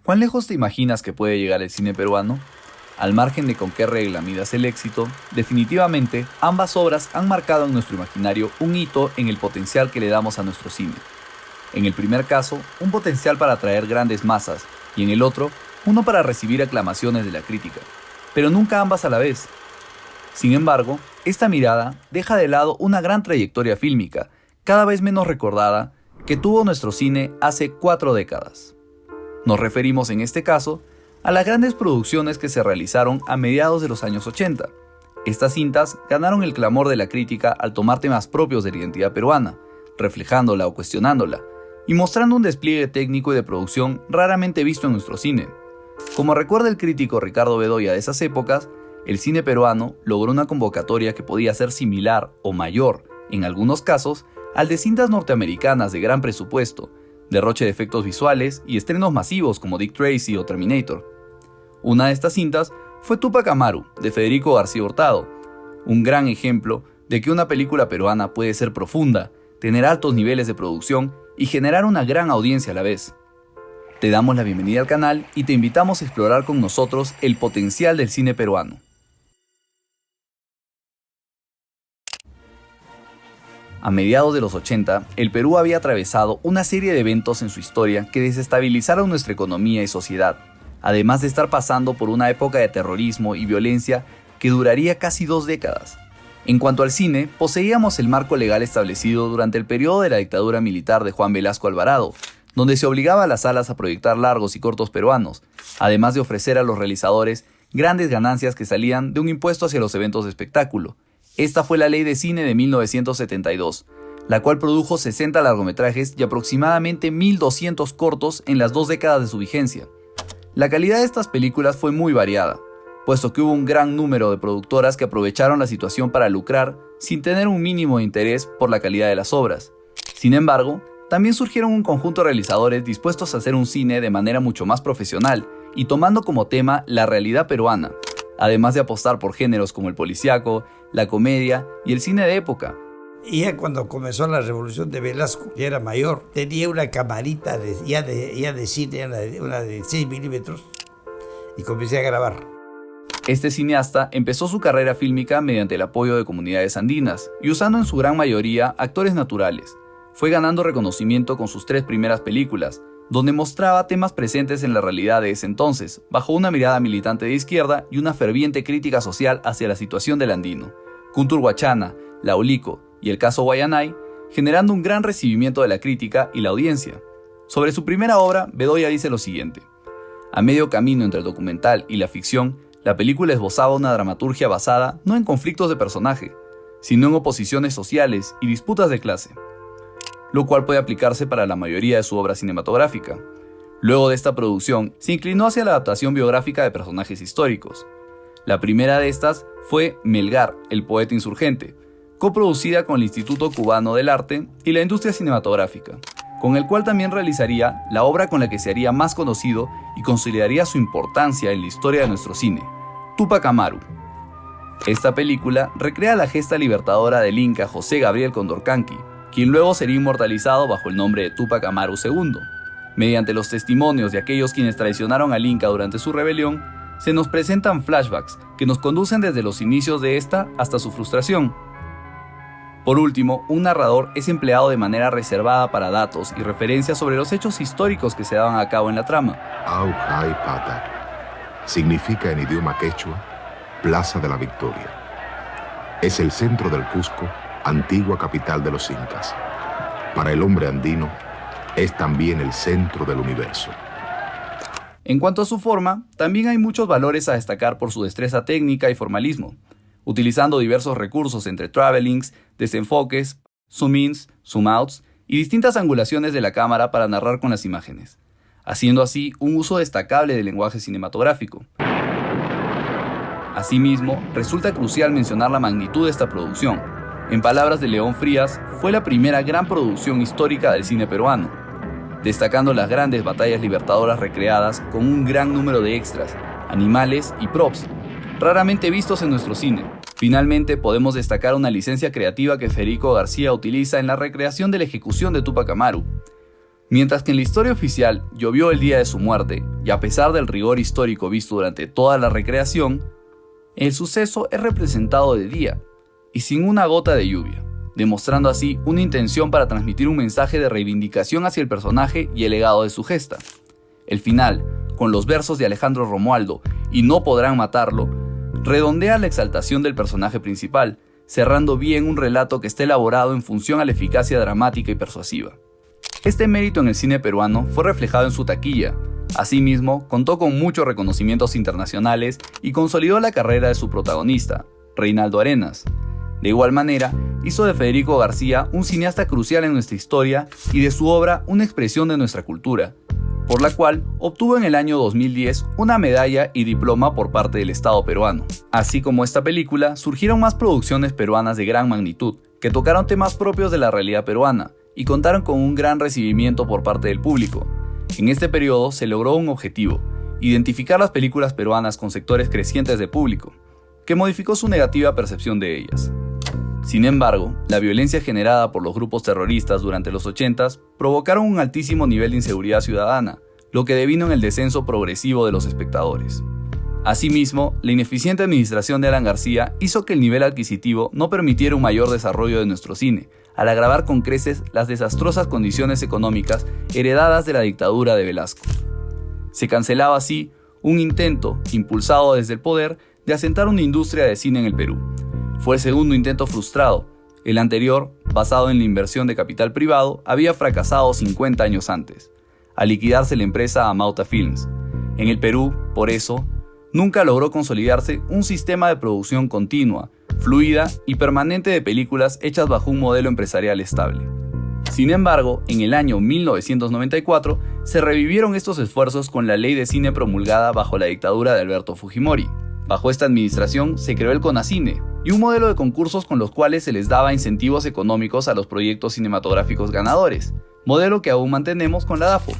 ¿Cuán lejos te imaginas que puede llegar el cine peruano? Al margen de con qué regla midas el éxito, definitivamente ambas obras han marcado en nuestro imaginario un hito en el potencial que le damos a nuestro cine. En el primer caso, un potencial para atraer grandes masas, y en el otro, uno para recibir aclamaciones de la crítica, pero nunca ambas a la vez. Sin embargo, esta mirada deja de lado una gran trayectoria fílmica, cada vez menos recordada, que tuvo nuestro cine hace 4 décadas. Nos referimos en este caso a las grandes producciones que se realizaron a mediados de los años 80. Estas cintas ganaron el clamor de la crítica al tomar temas propios de la identidad peruana, reflejándola o cuestionándola, y mostrando un despliegue técnico y de producción raramente visto en nuestro cine. Como recuerda el crítico Ricardo Bedoya de esas épocas, el cine peruano logró una convocatoria que podía ser similar o mayor, en algunos casos, al de cintas norteamericanas de gran presupuesto, derroche de efectos visuales y estrenos masivos como Dick Tracy o Terminator. Una de estas cintas fue Túpac Amaru, de Federico García Hurtado, un gran ejemplo de que una película peruana puede ser profunda, tener altos niveles de producción y generar una gran audiencia a la vez. Te damos la bienvenida al canal y te invitamos a explorar con nosotros el potencial del cine peruano. A mediados de los 80, el Perú había atravesado una serie de eventos en su historia que desestabilizaron nuestra economía y sociedad, además de estar pasando por una época de terrorismo y violencia que duraría casi 2 décadas. En cuanto al cine, poseíamos el marco legal establecido durante el periodo de la dictadura militar de Juan Velasco Alvarado, donde se obligaba a las salas a proyectar largos y cortos peruanos, además de ofrecer a los realizadores grandes ganancias que salían de un impuesto hacia los eventos de espectáculo. Esta fue la Ley de Cine de 1972, la cual produjo 60 largometrajes y aproximadamente 1.200 cortos en las 2 décadas de su vigencia. La calidad de estas películas fue muy variada, puesto que hubo un gran número de productoras que aprovecharon la situación para lucrar sin tener un mínimo de interés por la calidad de las obras. Sin embargo, también surgieron un conjunto de realizadores dispuestos a hacer un cine de manera mucho más profesional y tomando como tema la realidad peruana, además de apostar por géneros como el policíaco, la comedia y el cine de época. Y ya cuando comenzó la revolución de Velasco, ya era mayor, tenía una camarita de cine, una de 6 milímetros, y comencé a grabar. Este cineasta empezó su carrera fílmica mediante el apoyo de comunidades andinas y usando en su gran mayoría actores naturales. Fue ganando reconocimiento con sus 3 primeras películas, donde mostraba temas presentes en la realidad de ese entonces, bajo una mirada militante de izquierda y una ferviente crítica social hacia la situación del andino. Kunturhuachana, Laulico y el caso Guayanay, generando un gran recibimiento de la crítica y la audiencia. Sobre su primera obra, Bedoya dice lo siguiente: a medio camino entre el documental y la ficción, la película esbozaba una dramaturgia basada no en conflictos de personaje, sino en oposiciones sociales y disputas de clase, lo cual puede aplicarse para la mayoría de su obra cinematográfica. Luego de esta producción, se inclinó hacia la adaptación biográfica de personajes históricos. La primera de estas fue Melgar, el poeta insurgente, coproducida con el Instituto Cubano del Arte y la Industria Cinematográfica, con el cual también realizaría la obra con la que se haría más conocido y consolidaría su importancia en la historia de nuestro cine, Túpac Amaru. Esta película recrea la gesta libertadora del Inca José Gabriel Condorcanqui, quien luego sería inmortalizado bajo el nombre de Túpac Amaru II. Mediante los testimonios de aquellos quienes traicionaron al Inca durante su rebelión, se nos presentan flashbacks que nos conducen desde los inicios de esta hasta su frustración. Por último, un narrador es empleado de manera reservada para datos y referencias sobre los hechos históricos que se daban a cabo en la trama. Aucay Pata significa en idioma quechua Plaza de la Victoria. Es el centro del Cusco, antigua capital de los incas. Para el hombre andino, es también el centro del universo. En cuanto a su forma, también hay muchos valores a destacar por su destreza técnica y formalismo, utilizando diversos recursos entre travelings, desenfoques, zoom-ins, zoom-outs y distintas angulaciones de la cámara para narrar con las imágenes, haciendo así un uso destacable del lenguaje cinematográfico. Asimismo, resulta crucial mencionar la magnitud de esta producción. En palabras de León Frías, fue la primera gran producción histórica del cine peruano, destacando las grandes batallas libertadoras recreadas con un gran número de extras, animales y props, raramente vistos en nuestro cine. Finalmente, podemos destacar una licencia creativa que Federico García utiliza en la recreación de la ejecución de Túpac Amaru. Mientras que en la historia oficial llovió el día de su muerte, y a pesar del rigor histórico visto durante toda la recreación, el suceso es representado de día y sin una gota de lluvia, demostrando así una intención para transmitir un mensaje de reivindicación hacia el personaje y el legado de su gesta. El final, con los versos de Alejandro Romualdo y no podrán matarlo, redondea la exaltación del personaje principal, cerrando bien un relato que está elaborado en función a la eficacia dramática y persuasiva. Este mérito en el cine peruano fue reflejado en su taquilla. Asimismo, contó con muchos reconocimientos internacionales y consolidó la carrera de su protagonista, Reinaldo Arenas. De igual manera, hizo de Federico García un cineasta crucial en nuestra historia y de su obra una expresión de nuestra cultura, por la cual obtuvo en el año 2010 una medalla y diploma por parte del Estado peruano. Así como esta película, surgieron más producciones peruanas de gran magnitud, que tocaron temas propios de la realidad peruana y contaron con un gran recibimiento por parte del público. En este periodo se logró un objetivo: identificar las películas peruanas con sectores crecientes de público, que modificó su negativa percepción de ellas. Sin embargo, la violencia generada por los grupos terroristas durante los 80s provocaron un altísimo nivel de inseguridad ciudadana, lo que devino en el descenso progresivo de los espectadores. Asimismo, la ineficiente administración de Alan García hizo que el nivel adquisitivo no permitiera un mayor desarrollo de nuestro cine, al agravar con creces las desastrosas condiciones económicas heredadas de la dictadura de Velasco. Se cancelaba así un intento, impulsado desde el poder, de asentar una industria de cine en el Perú. Fue el segundo intento frustrado. El anterior, basado en la inversión de capital privado, había fracasado 50 años antes, al liquidarse la empresa Amauta Films. En el Perú, por eso, nunca logró consolidarse un sistema de producción continua, fluida y permanente de películas hechas bajo un modelo empresarial estable. Sin embargo, en el año 1994 se revivieron estos esfuerzos con la ley de cine promulgada bajo la dictadura de Alberto Fujimori. Bajo esta administración se creó el CONACINE y un modelo de concursos con los cuales se les daba incentivos económicos a los proyectos cinematográficos ganadores, modelo que aún mantenemos con la DAFO.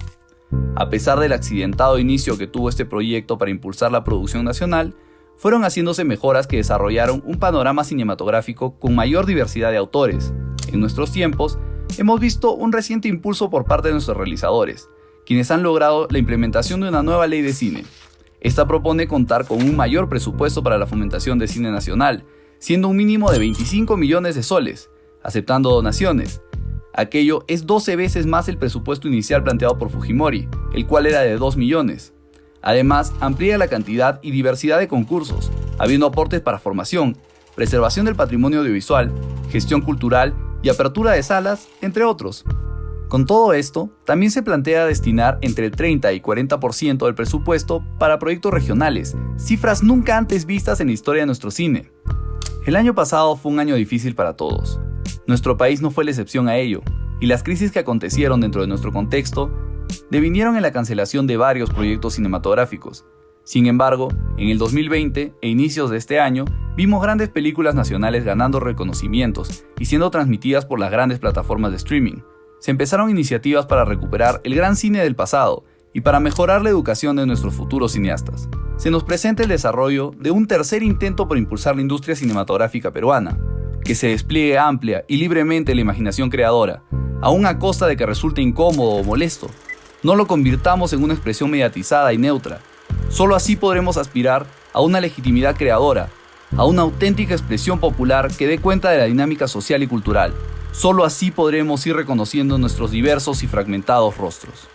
A pesar del accidentado inicio que tuvo este proyecto para impulsar la producción nacional, fueron haciéndose mejoras que desarrollaron un panorama cinematográfico con mayor diversidad de autores. En nuestros tiempos, hemos visto un reciente impulso por parte de nuestros realizadores, quienes han logrado la implementación de una nueva ley de cine. Esta propone contar con un mayor presupuesto para la fomentación de cine nacional, siendo un mínimo de 25 millones de soles, aceptando donaciones. Aquello es 12 veces más el presupuesto inicial planteado por Fujimori, el cual era de 2 millones. Además, amplía la cantidad y diversidad de concursos, habiendo aportes para formación, preservación del patrimonio audiovisual, gestión cultural y apertura de salas, entre otros. Con todo esto, también se plantea destinar entre el 30 y 40% del presupuesto para proyectos regionales, cifras nunca antes vistas en la historia de nuestro cine. El año pasado fue un año difícil para todos. Nuestro país no fue la excepción a ello, y las crisis que acontecieron dentro de nuestro contexto devinieron en la cancelación de varios proyectos cinematográficos. Sin embargo, en el 2020 e inicios de este año, vimos grandes películas nacionales ganando reconocimientos y siendo transmitidas por las grandes plataformas de streaming. Se empezaron iniciativas para recuperar el gran cine del pasado y para mejorar la educación de nuestros futuros cineastas. Se nos presenta el desarrollo de un tercer intento por impulsar la industria cinematográfica peruana, que se despliegue amplia y libremente la imaginación creadora, aún a costa de que resulte incómodo o molesto. No lo convirtamos en una expresión mediatizada y neutra. Solo así podremos aspirar a una legitimidad creadora, a una auténtica expresión popular que dé cuenta de la dinámica social y cultural. Solo así podremos ir reconociendo nuestros diversos y fragmentados rostros.